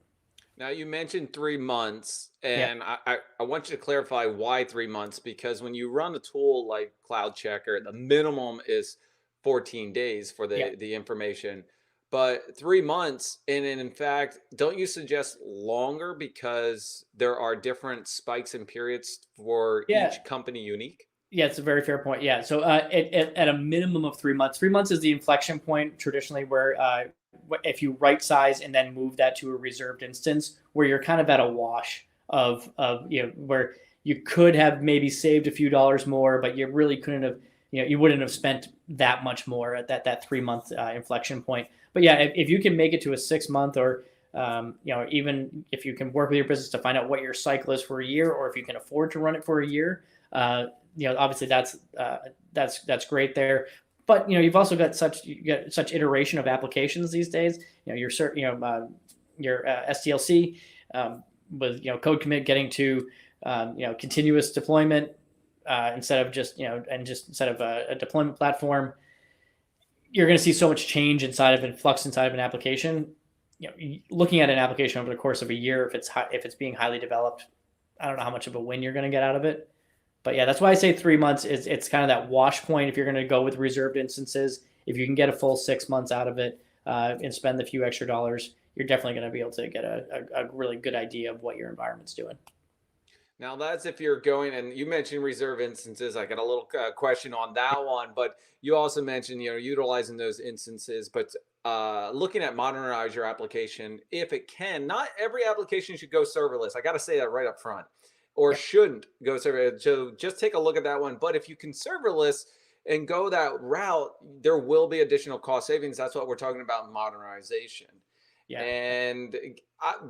Now you mentioned 3 months, and I want you to clarify why 3 months, because when you run a tool like Cloud Checker, the minimum is 14 days for the information, but 3 months, and in fact, don't you suggest longer because there are different spikes and periods for each company unique? Yeah, it's a very fair point. Yeah, so at a minimum of 3 months, 3 months is the inflection point traditionally where if you right size and then move that to a reserved instance, where you're kind of at a wash of where you could have maybe saved a few dollars more, but you really couldn't have, you wouldn't have spent that much more at that 3 month inflection point. But yeah, if you can make it to a 6 month, or even if you can work with your business to find out what your cycle is for a year, or if you can afford to run it for a year, obviously that's great there. But you've also got such iteration of applications these days. Your SDLC with code commit getting to continuous deployment instead of just instead of a deployment platform. You're going to see so much change inside of flux inside of an application. Looking at an application over the course of a year, if it's being highly developed, I don't know how much of a win you're going to get out of it. But yeah, that's why I say 3 months is it's kind of that wash point if you're going to go with reserved instances. If you can get a full 6 months out of it and spend the few extra dollars, you're definitely going to be able to get a really good idea of what your environment's doing. Now that's if you're going, and you mentioned reserve instances. I got a little question on that one, but you also mentioned utilizing those instances, but looking at modernize your application if it can. Not every application should go serverless. I got to say that right up front. Or shouldn't go serverless. So just take a look at that one. But if you can serverless and go that route, there will be additional cost savings. That's what we're talking about in modernization. Yeah. And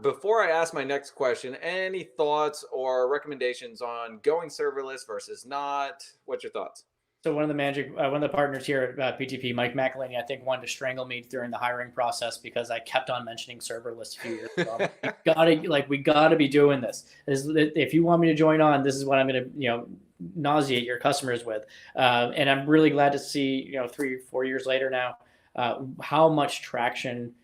before I ask my next question, any thoughts or recommendations on going serverless versus not? What's your thoughts? So one of the partners here at PTP, Mike McElhaney, I think wanted to strangle me during the hiring process because I kept on mentioning serverless a few years ago. we gotta be doing this. If you want me to join on, this is what I'm going to nauseate your customers with. And I'm really glad to see 3 or 4 years later now how much traction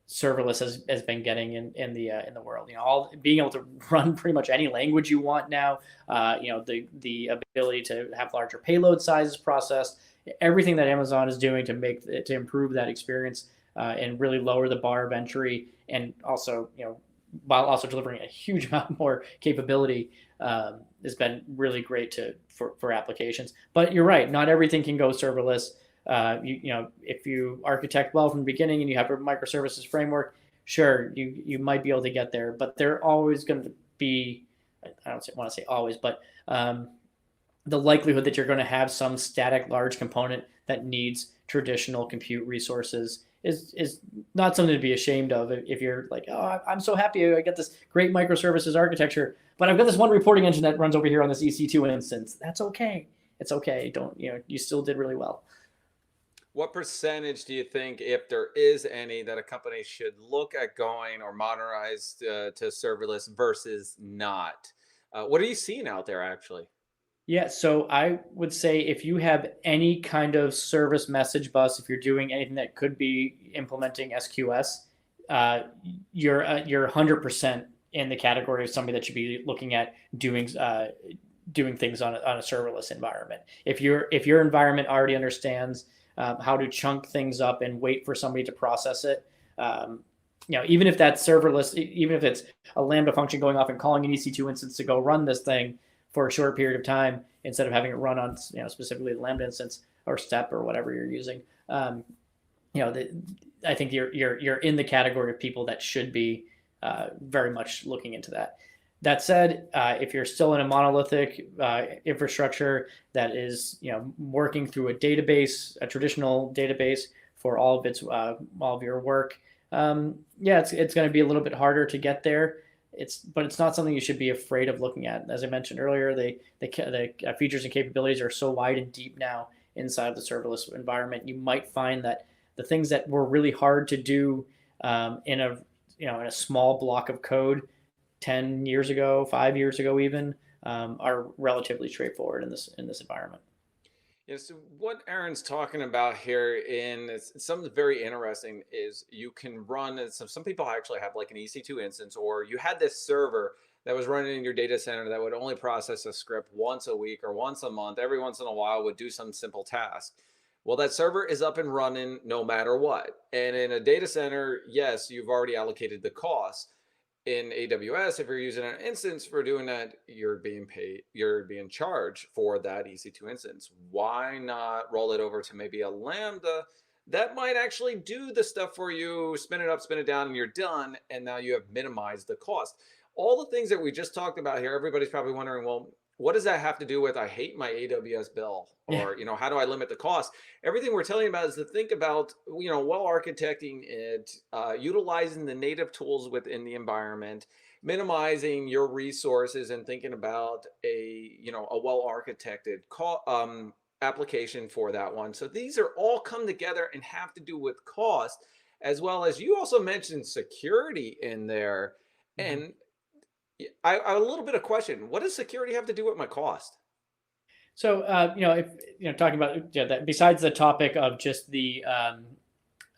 serverless has been getting in the world. All being able to run pretty much any language you want now. The ability to have larger payload sizes processed, everything that Amazon is doing to improve that experience and really lower the bar of entry, and also while also delivering a huge amount more capability, has been really great for applications. But you're right, not everything can go serverless. If you architect well from the beginning and you have a microservices framework, sure, you might be able to get there, but they're always going to be, I don't want to say always, but the likelihood that you're going to have some static large component that needs traditional compute resources is not something to be ashamed of. If you're like, oh, I'm so happy I get this great microservices architecture, but I've got this one reporting engine that runs over here on this EC2 instance. That's okay. It's okay. Don't, you still did really well. What percentage do you think, if there is any, that a company should look at going or modernize to serverless versus not? What are you seeing out there actually? Yeah, so I would say if you have any kind of service message bus, if you're doing anything that could be implementing SQS, you're 100% in the category of somebody that should be looking at doing things on a serverless environment. If your environment already understands how to chunk things up and wait for somebody to process it, even if that's serverless, even if it's a Lambda function going off and calling an EC2 instance to go run this thing for a short period of time instead of having it run on specifically the Lambda instance or step or whatever you're using. I think you're in the category of people that should be very much looking into that. That said, if you're still in a monolithic infrastructure that is working through a database, a traditional database for all of your work, it's going to be a little bit harder to get there. But it's not something you should be afraid of looking at. As I mentioned earlier, the features and capabilities are so wide and deep now inside of the serverless environment. You might find that the things that were really hard to do in a small block of code 10 years ago, 5 years ago even, are relatively straightforward in this environment. Yeah, so what Aaron's talking about here something very interesting is you can run, some people actually have like an EC2 instance, or you had this server that was running in your data center that would only process a script once a week or once a month, every once in a while would do some simple task. Well, that server is up and running no matter what. And in a data center, yes, you've already allocated the cost. In AWS, if you're using an instance for doing that, you're being charged for that EC2 instance. Why not roll it over to maybe a Lambda that might actually do the stuff for you, spin it up, spin it down, and you're done, and now you have minimized the cost. All the things that we just talked about here, everybody's probably wondering, well, what does that have to do with I hate my AWS bill? Or, how do I limit the cost? Everything we're telling you about is to think about, well architecting it, utilizing the native tools within the environment, minimizing your resources, and thinking about a well architected application for that one. So these are all come together and have to do with cost, as well as you also mentioned security in there. And I a little bit of question. What does security have to do with my cost? So, if talking about that, besides the topic of just the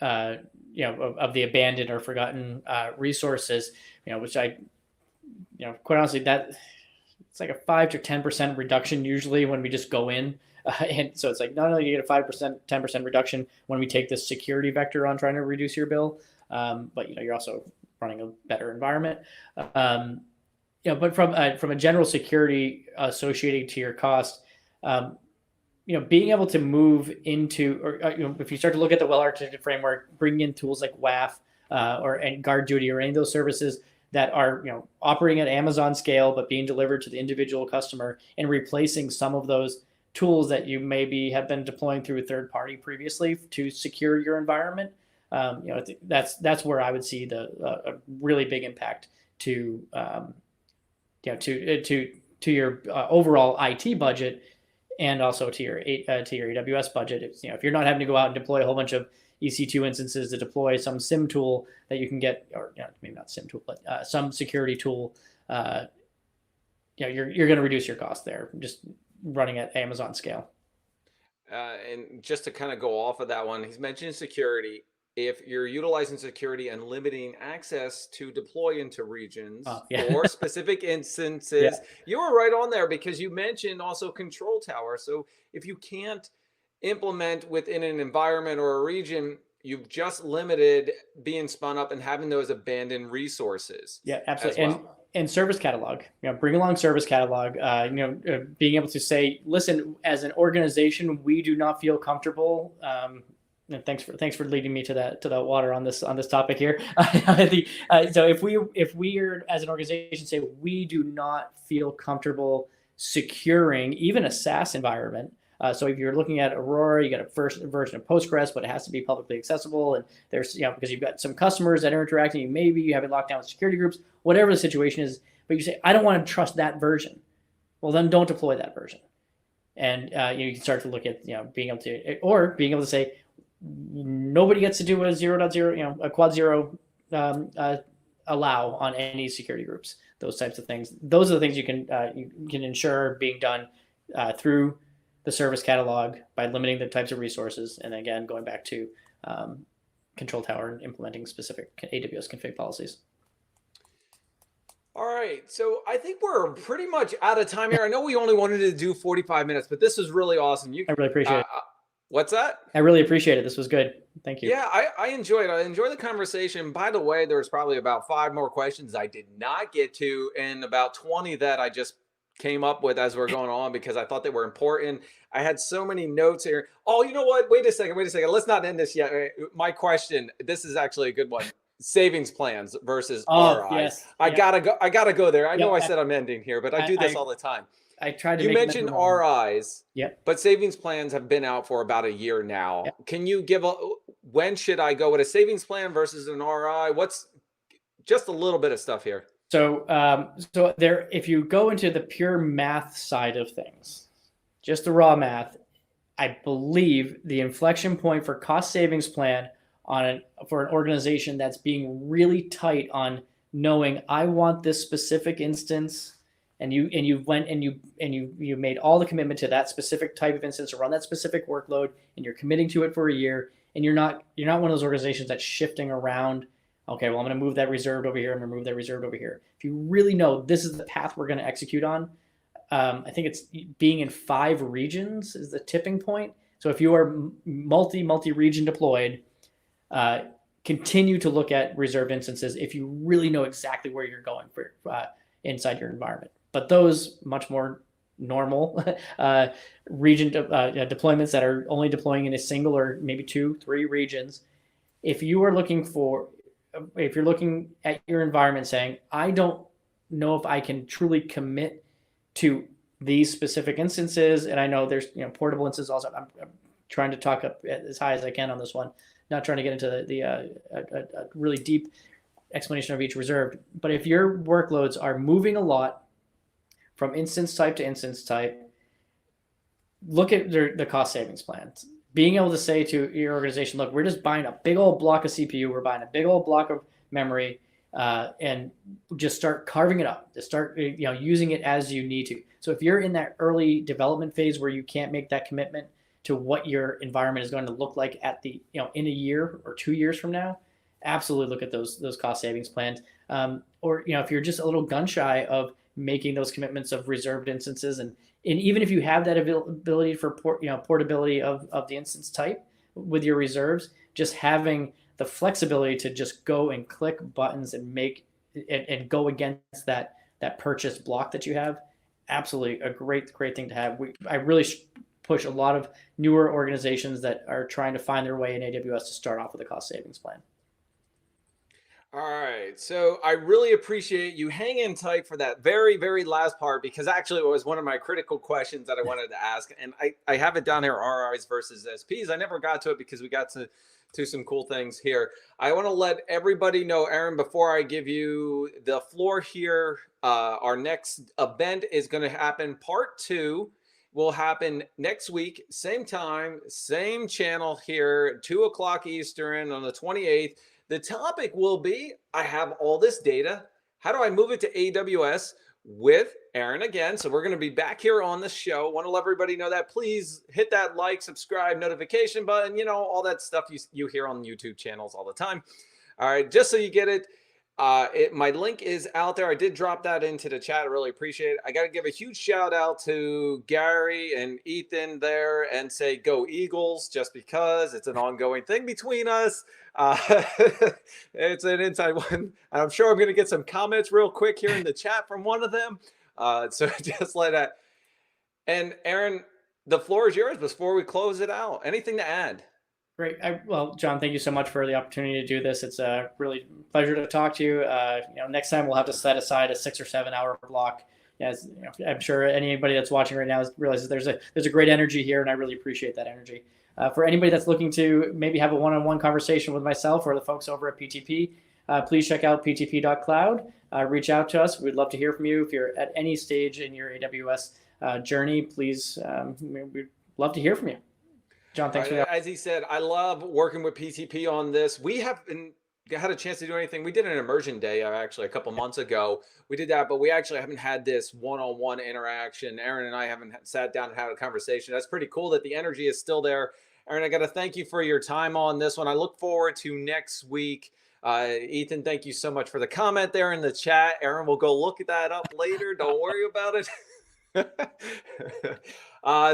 of the abandoned or forgotten resources, which quite honestly, that it's like a 5 to 10% reduction usually when we just go in. And so it's like not only do you get a 5%, 10% reduction when we take this security vector on trying to reduce your bill, but you're also running a better environment. But from a general security associated to your cost, being able to move into, or if you start to look at the well-architected framework, bring in tools like WAF and GuardDuty or any of those services that are operating at Amazon scale but being delivered to the individual customer, and replacing some of those tools that you maybe have been deploying through a third party previously to secure your environment. That's where I would see a really big impact to your overall IT budget, and also to your AWS budget. If you're not having to go out and deploy a whole bunch of EC2 instances to deploy some SIM tool that you can get, or maybe not SIM tool, but some security tool, you're going to reduce your cost there just running at Amazon scale. And just to kind of go off of that one, he's mentioned security. If you're utilizing security and limiting access to deploy into regions or specific instances, you were right on there, because you mentioned also control tower. So if you can't implement within an environment or a region, you've just limited being spun up and having those abandoned resources. Yeah, as absolutely. well. And service catalog, bring along service catalog, being able to say, listen, as an organization, we do not feel comfortable. And thanks for leading me to that water on this topic here. So if we are as an organization say we do not feel comfortable securing even a SaaS environment. So if you're looking at Aurora, you got a first version of Postgres, but it has to be publicly accessible. And there's, because you've got some customers that are interacting, maybe you have it locked down with security groups, whatever the situation is, but you say, I don't want to trust that version. Well, then don't deploy that version. And you can start to look at, being able to say, nobody gets to do a 0.0, a quad zero allow on any security groups, those types of things. Those are the things you can ensure being done through the service catalog by limiting the types of resources. And again, going back to control tower and implementing specific AWS config policies. All right. So I think we're pretty much out of time here. I know we only wanted to do 45 minutes, but this was really awesome. I really appreciate it. What's that? I really appreciate it. This was good. Thank you. Yeah, I enjoyed it. I enjoyed the conversation. By the way, there's probably about 5 more questions I did not get to, and about 20 that I just came up with as we're going on because I thought they were important. I had so many notes here. Oh, you know what? Wait a second. Let's not end this yet. My question, this is actually a good one. Savings plans versus RIs. Yes. I gotta go there. I know I said I'm ending here, but I do this all the time. I tried to. You mentioned RIs, yep, but savings plans have been out for about a year now. Yep. Can you give when should I go with a savings plan versus an RI? What's just a little bit of stuff here? So, if you go into the pure math side of things, just the raw math, I believe the inflection point for cost savings plan for an organization that's being really tight on knowing I want this specific instance. And you went and you made all the commitment to that specific type of instance to run that specific workload, and you're committing to it for a year, and you're not one of those organizations that's shifting around. Okay, well, I'm going to move that reserved over here. I'm going to move that reserved over here. If you really know this is the path we're going to execute on, I think it's being in 5 regions is the tipping point. So if you are multi-region deployed, continue to look at reserved instances if you really know exactly where you're going for inside your environment. But those much more normal region deployments that are only deploying in a single or maybe 2-3 regions, if you're looking at your environment saying, I don't know if I can truly commit to these specific instances, and I know there's portable instances also. I'm trying to talk up as high as I can on this one, not trying to get into the really deep explanation of each reserved. But if your workloads are moving a lot from instance type to instance type, look at the cost savings plans. Being able to say to your organization, look, we're just buying a big old block of CPU, we're buying a big old block of memory, and just start carving it up. Just start using it as you need to. So if you're in that early development phase where you can't make that commitment to what your environment is going to look like at the in a year or 2 years from now, absolutely look at those cost savings plans. Or if you're just a little gun shy of making those commitments of reserved instances, and even if you have that ability for portability of the instance type with your reserves, just having the flexibility to just go and click buttons and make and go against that purchase block that you have, absolutely a great thing to have. I really push a lot of newer organizations that are trying to find their way in AWS to start off with a cost savings plan. All right. So I really appreciate you hanging tight for that very, very last part, because actually it was one of my critical questions that I wanted to ask. And I have it down here, RIs versus SPs. I never got to it because we got to some cool things here. I want to let everybody know, Aaron, before I give you the floor here, our next event is going to happen. Part 2 will happen next week, same time, same channel here, 2:00 Eastern on the 28th. The topic will be, I have all this data. How do I move it to AWS with Aaron again? So we're going to be back here on the show. Want to let everybody know that. Please hit that like, subscribe, notification button, all that stuff you hear on YouTube channels all the time. All right, just so you get it. My link is out there. I did drop that into the chat. I really appreciate it. I got to give a huge shout out to Gary and Ethan there and say go Eagles, just because it's an ongoing thing between us. It's an inside one. I'm sure I'm going to get some comments real quick here in the chat from one of them. So just let that. And Aaron, the floor is yours before we close it out. Anything to add? Great. Well, John, thank you so much for the opportunity to do this. It's a really pleasure to talk to you. Next time we'll have to set aside a 6 or 7 hour block. As I'm sure anybody that's watching right now realizes there's a great energy here, and I really appreciate that energy. For anybody that's looking to maybe have a one-on-one conversation with myself or the folks over at PTP, please check out ptp.cloud. Reach out to us. We'd love to hear from you. If you're at any stage in your AWS journey, please, we'd love to hear from you. John, thanks for that. As he said, I love working with PTP on this. We haven't had a chance to do anything. We did an immersion day actually a couple months ago. We did that, but we actually haven't had this one-on-one interaction. Aaron and I haven't sat down and had a conversation. That's pretty cool that the energy is still there. Aaron, I got to thank you for your time on this one. I look forward to next week. Ethan, thank you so much for the comment there in the chat. Aaron will go look that up later. Don't worry about it.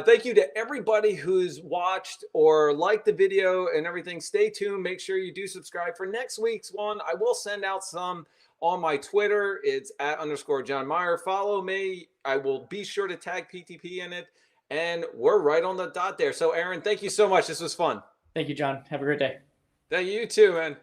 Thank you to everybody who's watched or liked the video and everything. Stay tuned. Make sure you do subscribe for next week's one. I will send out some on my Twitter. It's @_John Myer. Follow me. I will be sure to tag PTP in it. And we're right on the dot there. So Aaron, thank you so much. This was fun. Thank you, John. Have a great day. Thank you too, man.